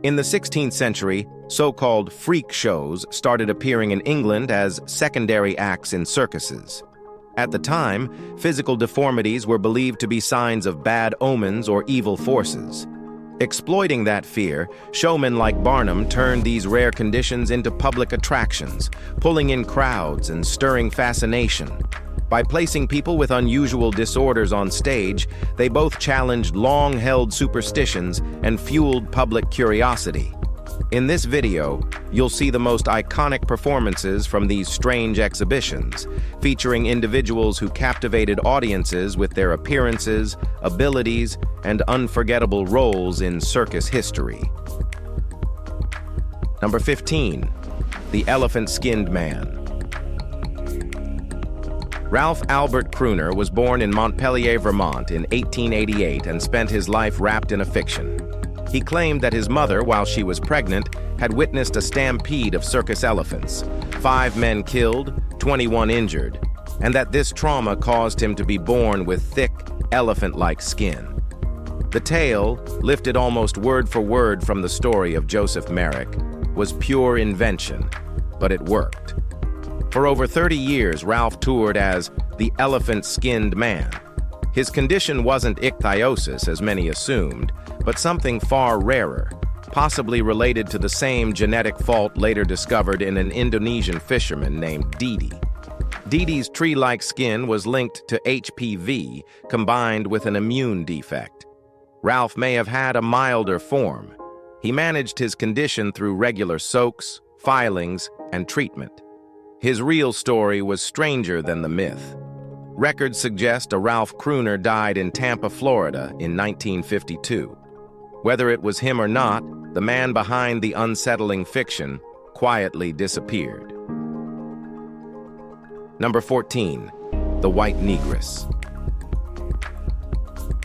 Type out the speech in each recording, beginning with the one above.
In the 16th century, so-called freak shows started appearing in England as secondary acts in circuses. At the time, physical deformities were believed to be signs of bad omens or evil forces. Exploiting that fear, showmen like Barnum turned these rare conditions into public attractions, pulling in crowds and stirring fascination. By placing people with unusual disorders on stage, they both challenged long-held superstitions and fueled public curiosity. In this video, you'll see the most iconic performances from these strange exhibitions, featuring individuals who captivated audiences with their appearances, abilities, and unforgettable roles in circus history. Number 15. The Elephant-Skinned Man. Ralph Albert Kruner was born in Montpelier, Vermont in 1888 and spent his life wrapped in a fiction. He claimed that his mother, while she was pregnant, had witnessed a stampede of circus elephants, 5 men killed, 21 injured, and that this trauma caused him to be born with thick, elephant-like skin. The tale, lifted almost word for word from the story of Joseph Merrick, was pure invention, but it worked. For over 30 years, Ralph toured as the Elephant-Skinned Man. His condition wasn't ichthyosis, as many assumed, but something far rarer, possibly related to the same genetic fault later discovered in an Indonesian fisherman named Didi. Didi's tree-like skin was linked to HPV, combined with an immune defect. Ralph may have had a milder form. He managed his condition through regular soaks, filings, and treatment. His real story was stranger than the myth. Records suggest a Ralph Kruner died in Tampa, Florida in 1952. Whether it was him or not, the man behind the unsettling fiction quietly disappeared. Number 14. The White Negress.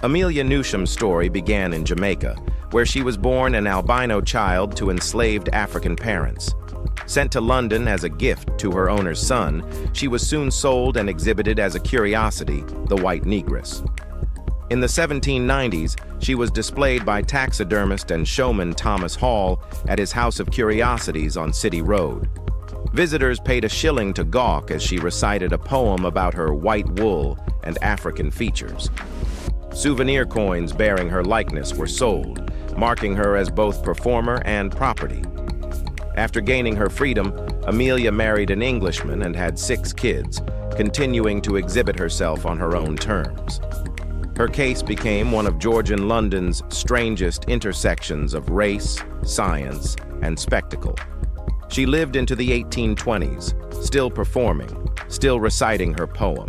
Amelia Newsham's story began in Jamaica, where she was born an albino child to enslaved African parents. Sent to London as a gift to her owner's son, she was soon sold and exhibited as a curiosity, the White Negress. In the 1790s, she was displayed by taxidermist and showman Thomas Hall at his House of Curiosities on City Road. Visitors paid a shilling to gawk as she recited a poem about her white wool and African features. Souvenir coins bearing her likeness were sold, marking her as both performer and property. After gaining her freedom, Amelia married an Englishman and had 6 kids, continuing to exhibit herself on her own terms. Her case became one of Georgian London's strangest intersections of race, science, and spectacle. She lived into the 1820s, still performing, still reciting her poem.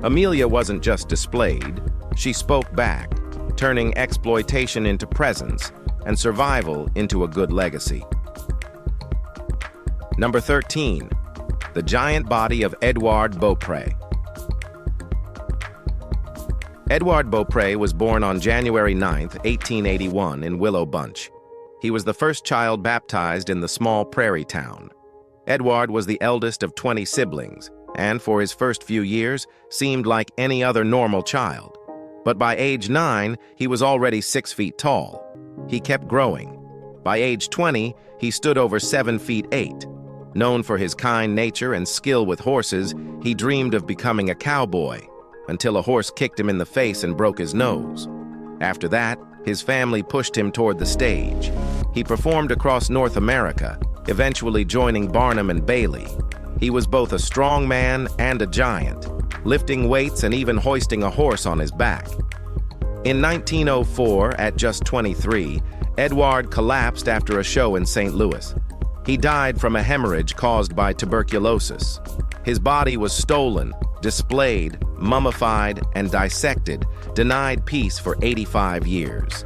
Amelia wasn't just displayed, she spoke back, turning exploitation into presence and survival into a good legacy. Number 13. The Giant Body of Edward Beaupré. Edward Beaupré was born on January 9, 1881 in Willow Bunch. He was the first child baptized in the small prairie town. Edward was the eldest of 20 siblings, and for his first few years seemed like any other normal child. But by age 9, he was already 6 feet tall. He kept growing. By age 20, he stood over 7 feet 8. Known for his kind nature and skill with horses, he dreamed of becoming a cowboy, until a horse kicked him in the face and broke his nose. After that, his family pushed him toward the stage. He performed across North America, eventually joining Barnum and Bailey. He was both a strong man and a giant, lifting weights and even hoisting a horse on his back. In 1904, at just 23, Edward collapsed after a show in St. Louis. He died from a hemorrhage caused by tuberculosis. His body was stolen, displayed, mummified, and dissected, denied peace for 85 years.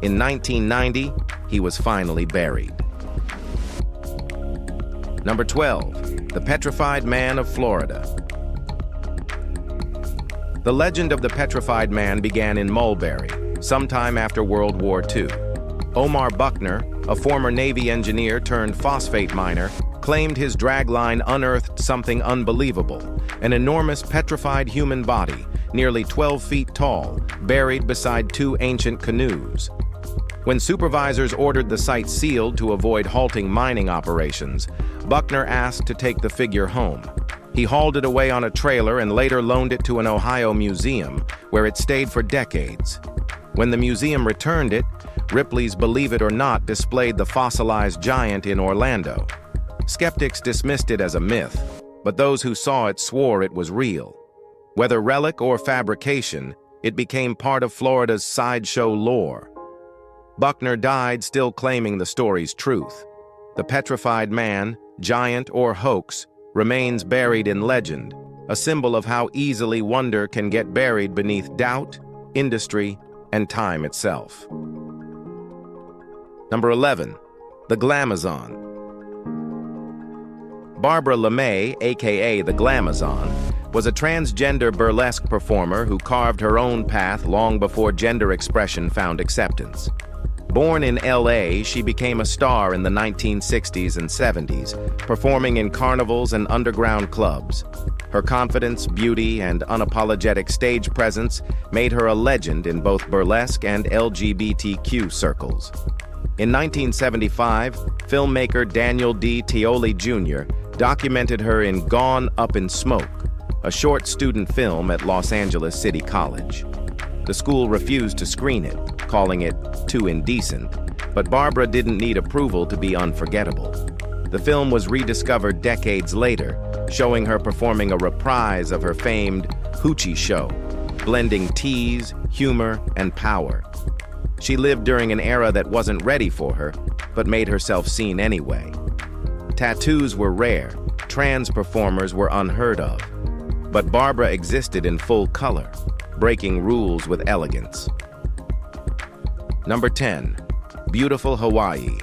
In 1990, he was finally buried. Number 12. The Petrified Man of Florida. The legend of the Petrified Man began in Mulberry, sometime after World War II. Omar Buckner, a former Navy engineer turned phosphate miner, claimed his dragline unearthed something unbelievable, an enormous petrified human body, nearly 12 feet tall, buried beside 2 ancient canoes. When supervisors ordered the site sealed to avoid halting mining operations, Buckner asked to take the figure home. He hauled it away on a trailer and later loaned it to an Ohio museum, where it stayed for decades. When the museum returned it, Ripley's Believe It or Not displayed the fossilized giant in Orlando. Skeptics dismissed it as a myth, but those who saw it swore it was real. Whether relic or fabrication, it became part of Florida's sideshow lore. Buckner died still claiming the story's truth. The petrified man, giant or hoax, remains buried in legend, a symbol of how easily wonder can get buried beneath doubt, industry, and time itself. Number 11. The Glamazon. Barbara LeMay, aka the Glamazon, was a transgender burlesque performer who carved her own path long before gender expression found acceptance. Born in LA, she became a star in the 1960s and 70s, performing in carnivals and underground clubs. Her confidence, beauty, and unapologetic stage presence made her a legend in both burlesque and LGBTQ circles. In 1975, filmmaker Daniel D. Tioli Jr. documented her in Gone Up in Smoke, a short student film at Los Angeles City College. The school refused to screen it, calling it too indecent, but Barbara didn't need approval to be unforgettable. The film was rediscovered decades later, showing her performing a reprise of her famed Hoochie Show, blending tease, humor, and power. She lived during an era that wasn't ready for her, but made herself seen anyway. Tattoos were rare, trans performers were unheard of, but Barbara existed in full color, breaking rules with elegance. Number 10. Beautiful Hawaii.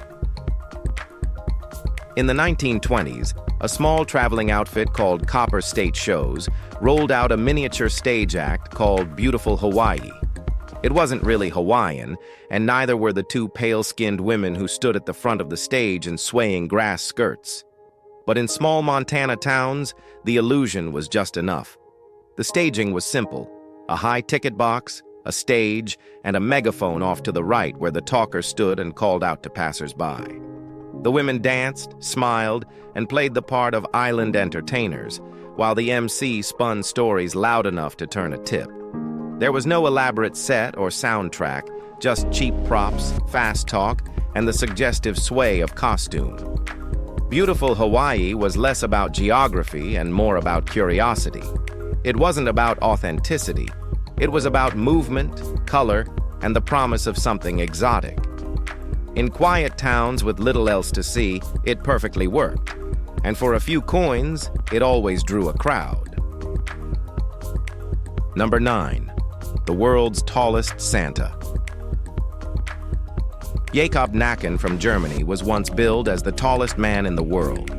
In the 1920s, a small traveling outfit called Copper State Shows rolled out a miniature stage act called Beautiful Hawaii. It wasn't really Hawaiian, and neither were the two pale-skinned women who stood at the front of the stage in swaying grass skirts. But in small Montana towns, the illusion was just enough. The staging was simple: a high ticket box, a stage, and a megaphone off to the right where the talker stood and called out to passers-by. The women danced, smiled, and played the part of island entertainers, while the MC spun stories loud enough to turn a tip. There was no elaborate set or soundtrack, just cheap props, fast talk, and the suggestive sway of costume. Beautiful Hawaii was less about geography and more about curiosity. It wasn't about authenticity. It was about movement, color, and the promise of something exotic. In quiet towns with little else to see, it perfectly worked. And for a few coins, it always drew a crowd. Number 9. The world's tallest Santa. Jakob Nacken from Germany was once billed as the tallest man in the world.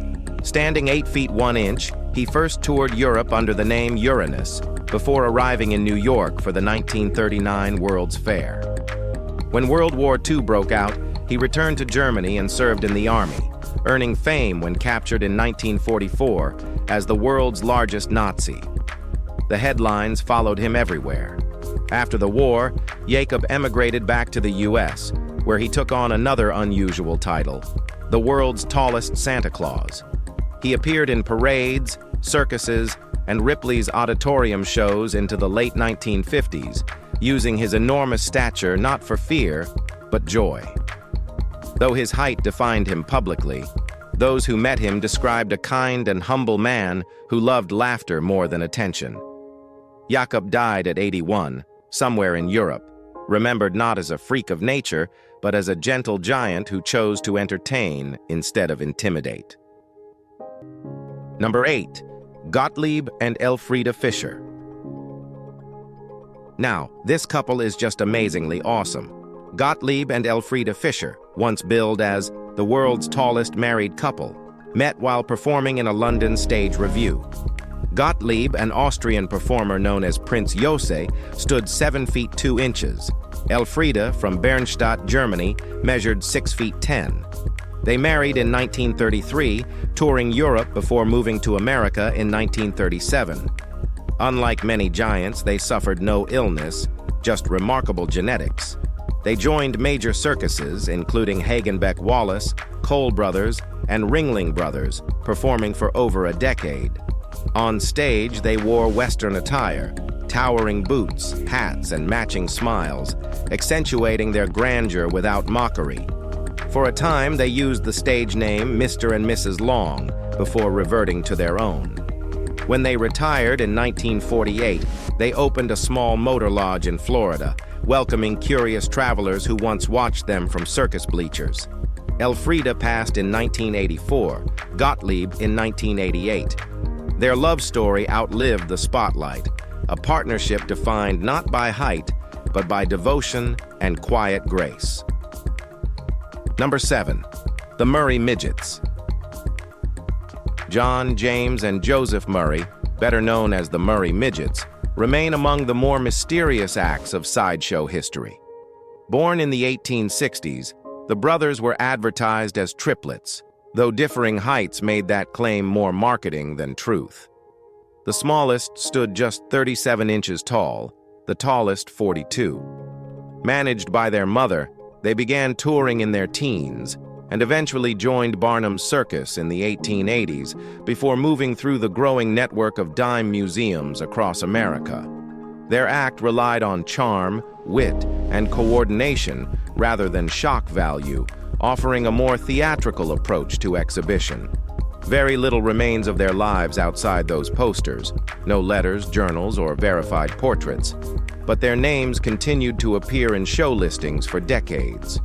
Standing 8 feet 1 inch, he first toured Europe under the name Uranus, before arriving in New York for the 1939 World's Fair. When World War II broke out, he returned to Germany and served in the army, earning fame when captured in 1944 as the world's largest Nazi. The headlines followed him everywhere. After the war, Jakob emigrated back to the U.S., where he took on another unusual title, the world's tallest Santa Claus. He appeared in parades, circuses, and Ripley's auditorium shows into the late 1950s, using his enormous stature not for fear, but joy. Though his height defined him publicly, those who met him described a kind and humble man who loved laughter more than attention. Jakob died at 81, somewhere in Europe, remembered not as a freak of nature, but as a gentle giant who chose to entertain instead of intimidate. Number 8. Gottlieb and Elfriede Fischer. Now, this couple is just amazingly awesome. Gottlieb and Elfriede Fischer, once billed as the world's tallest married couple, met while performing in a London stage revue. Gottlieb, an Austrian performer known as Prince Jose, stood 7 feet 2 inches. Elfriede, from Bernstadt, Germany, measured 6 feet 10. They married in 1933, touring Europe before moving to America in 1937. Unlike many giants, they suffered no illness, just remarkable genetics. They joined major circuses, including Hagenbeck Wallace, Cole Brothers, and Ringling Brothers, performing for over a decade. On stage, they wore Western attire, towering boots, hats, and matching smiles, accentuating their grandeur without mockery. For a time, they used the stage name Mr. and Mrs. Long before reverting to their own. When they retired in 1948, they opened a small motor lodge in Florida, welcoming curious travelers who once watched them from circus bleachers. Elfrida passed in 1984, Gottlieb in 1988. Their love story outlived the spotlight, a partnership defined not by height, but by devotion and quiet grace. Number 7. The Murray Midgets. John, James, and Joseph Murray, better known as the Murray Midgets, remain among the more mysterious acts of sideshow history. Born in the 1860s, the brothers were advertised as triplets, though differing heights made that claim more marketing than truth. The smallest stood just 37 inches tall, the tallest 42. Managed by their mother, they began touring in their teens and eventually joined Barnum's Circus in the 1880s before moving through the growing network of dime museums across America. Their act relied on charm, wit, and coordination rather than shock value, offering a more theatrical approach to exhibition. Very little remains of their lives outside those posters, no letters, journals, or verified portraits, but their names continued to appear in show listings for decades.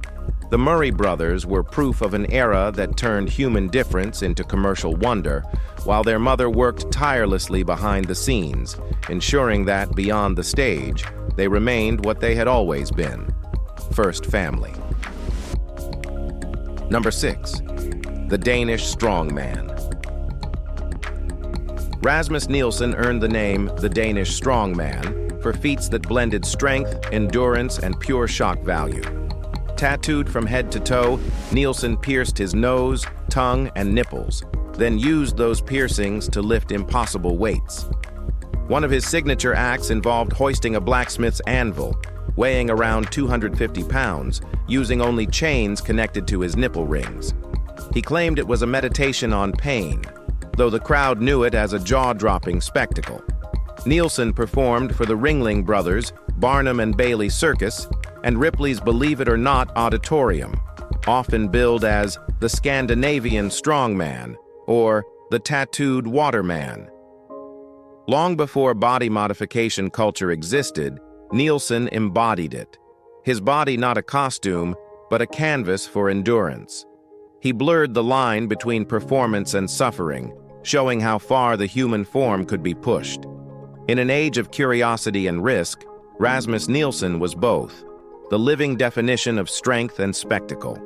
The Murray brothers were proof of an era that turned human difference into commercial wonder, while their mother worked tirelessly behind the scenes, ensuring that, beyond the stage, they remained what they had always been: first family. Number 6. The Danish strongman. Rasmus Nielsen earned the name the Danish strongman for feats that blended strength, endurance, and pure shock value. Tattooed from head to toe, Nielsen pierced his nose, tongue, and nipples, then used those piercings to lift impossible weights. One of his signature acts involved hoisting a blacksmith's anvil, weighing around 250 pounds, using only chains connected to his nipple rings. He claimed it was a meditation on pain, though the crowd knew it as a jaw-dropping spectacle. Nielsen performed for the Ringling Brothers, Barnum and Bailey Circus, and Ripley's Believe It or Not Auditorium, often billed as the Scandinavian Strongman or the Tattooed Waterman. Long before body modification culture existed, Nielsen embodied it. His body not a costume, but a canvas for endurance. He blurred the line between performance and suffering, showing how far the human form could be pushed. In an age of curiosity and risk, Rasmus Nielsen was both, the living definition of strength and spectacle.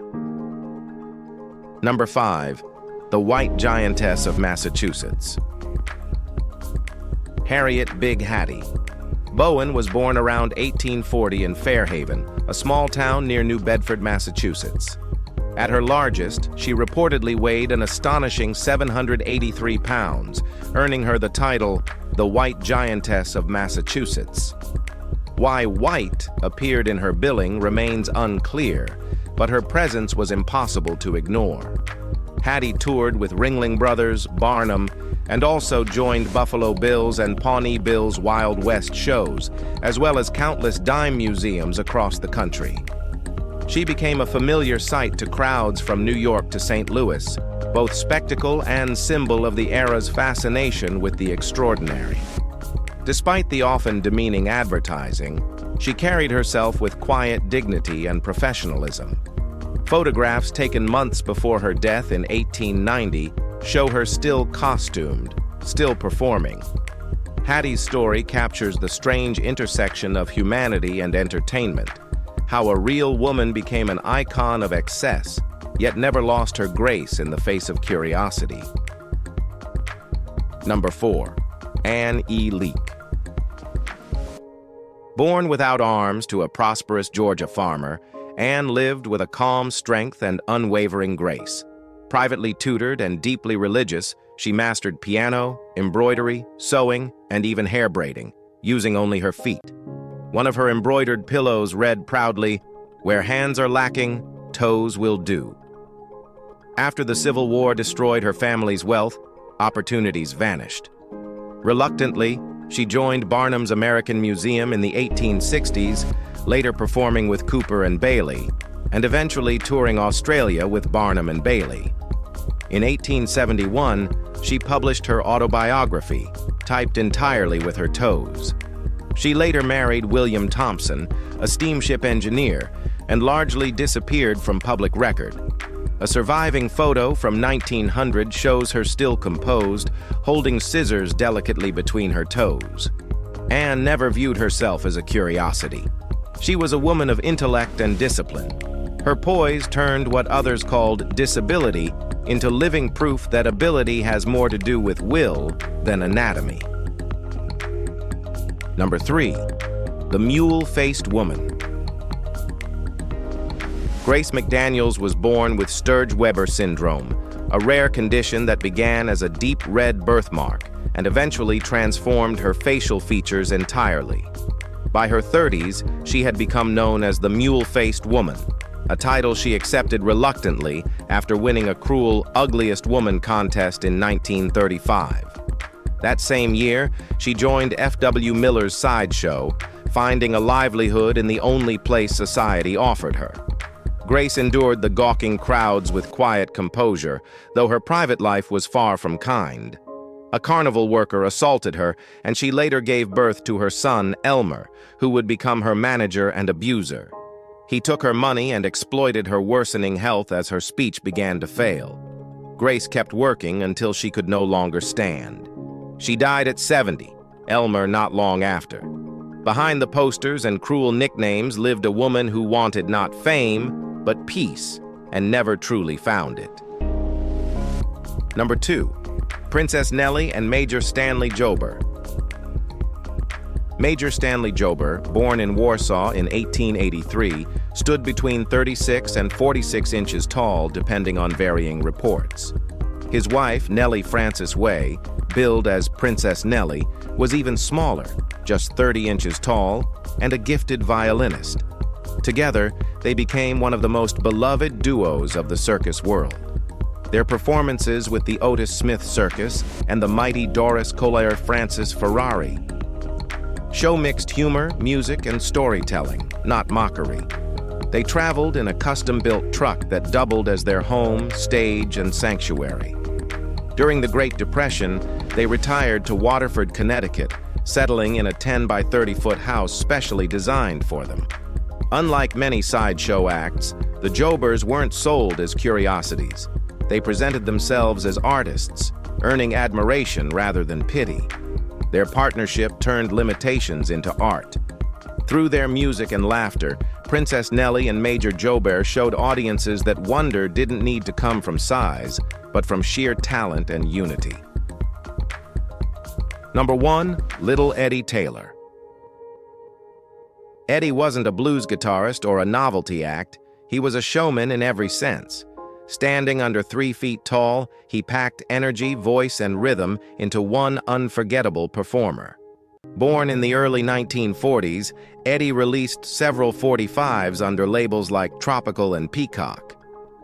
Number 5. The White Giantess of Massachusetts. Harriet Big Hattie. Bowen was born around 1840 in Fairhaven, a small town near New Bedford, Massachusetts. At her largest, she reportedly weighed an astonishing 783 pounds, earning her the title, the White Giantess of Massachusetts. Why white appeared in her billing remains unclear, but her presence was impossible to ignore. Hattie toured with Ringling Brothers, Barnum, and also joined Buffalo Bill's and Pawnee Bill's Wild West shows, as well as countless dime museums across the country. She became a familiar sight to crowds from New York to St. Louis, both spectacle and symbol of the era's fascination with the extraordinary. Despite the often demeaning advertising, she carried herself with quiet dignity and professionalism. Photographs taken months before her death in 1890 show her still costumed, still performing. Hattie's story captures the strange intersection of humanity and entertainment, how a real woman became an icon of excess, yet never lost her grace in the face of curiosity. Number 4. Anne E. Leake. Born without arms to a prosperous Georgia farmer, Anne lived with a calm strength and unwavering grace. Privately tutored and deeply religious, she mastered piano, embroidery, sewing, and even hair braiding, using only her feet. One of her embroidered pillows read proudly, Where hands are lacking, toes will do. After the Civil War destroyed her family's wealth, opportunities vanished. Reluctantly, she joined Barnum's American Museum in the 1860s, later performing with Cooper and Bailey, and eventually touring Australia with Barnum and Bailey. In 1871, she published her autobiography, typed entirely with her toes. She later married William Thompson, a steamship engineer, and largely disappeared from public record. A surviving photo from 1900 shows her still composed, holding scissors delicately between her toes. Anne never viewed herself as a curiosity. She was a woman of intellect and discipline. Her poise turned what others called disability into living proof that ability has more to do with will than anatomy. Number 3. The mule-faced woman. Grace McDaniels was born with Sturge-Weber syndrome, a rare condition that began as a deep red birthmark and eventually transformed her facial features entirely. By her 30s, she had become known as the mule-faced woman, a title she accepted reluctantly after winning a cruel Ugliest Woman contest in 1935. That same year, she joined F.W. Miller's Sideshow, finding a livelihood in the only place society offered her. Grace endured the gawking crowds with quiet composure, though her private life was far from kind. A carnival worker assaulted her, and she later gave birth to her son, Elmer, who would become her manager and abuser. He took her money and exploited her worsening health as her speech began to fail. Grace kept working until she could no longer stand. She died at 70, Elmer not long after. Behind the posters and cruel nicknames lived a woman who wanted not fame, but peace, and never truly found it. Number 2. Princess Nelly and Major Stanley Joubert. Major Stanley Joubert, born in Warsaw in 1883, stood between 36 and 46 inches tall, depending on varying reports. His wife, Nelly Frances Way, billed as Princess Nelly, was even smaller, just 30 inches tall, and a gifted violinist. Together, they became one of the most beloved duos of the circus world. Their performances with the Otis Smith Circus and the mighty Doris Collier Francis Ferrari show mixed humor, music, and storytelling, not mockery. They traveled in a custom-built truck that doubled as their home, stage, and sanctuary. During the Great Depression, they retired to Waterford, Connecticut, settling in a 10 by 30-foot house specially designed for them. Unlike many sideshow acts, the Jouberts weren't sold as curiosities. They presented themselves as artists, earning admiration rather than pity. Their partnership turned limitations into art. Through their music and laughter, Princess Nelly and Major Joubert showed audiences that wonder didn't need to come from size, but from sheer talent and unity. Number 1. Little Eddie Taylor. Eddie wasn't a blues guitarist or a novelty act. He was a showman in every sense. Standing under 3 feet tall, he packed energy, voice, and rhythm into one unforgettable performer. Born in the early 1940s, Eddie released several 45s under labels like Tropical and Peacock.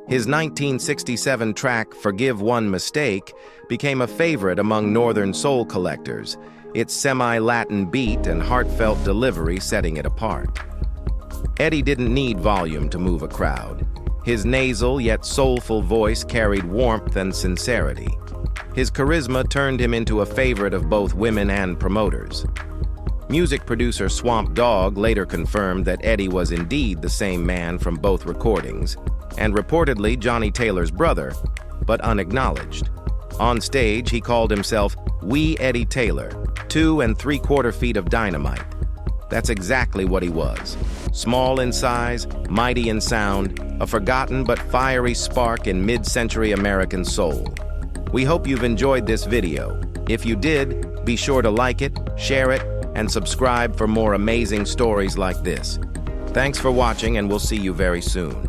His 1967 track, Forgive One Mistake, became a favorite among Northern soul collectors, its semi-Latin beat and heartfelt delivery setting it apart. Eddie didn't need volume to move a crowd. His nasal yet soulful voice carried warmth and sincerity. His charisma turned him into a favorite of both women and promoters. Music producer Swamp Dogg later confirmed that Eddie was indeed the same man from both recordings, and reportedly Johnny Taylor's brother, but unacknowledged. On stage, he called himself Wee Eddie Taylor, 2 3/4 feet of dynamite. That's exactly what he was. Small in size, mighty in sound, a forgotten but fiery spark in mid-century American soul. We hope you've enjoyed this video. If you did, be sure to like it, share it, and subscribe for more amazing stories like this. Thanks for watching, and we'll see you very soon.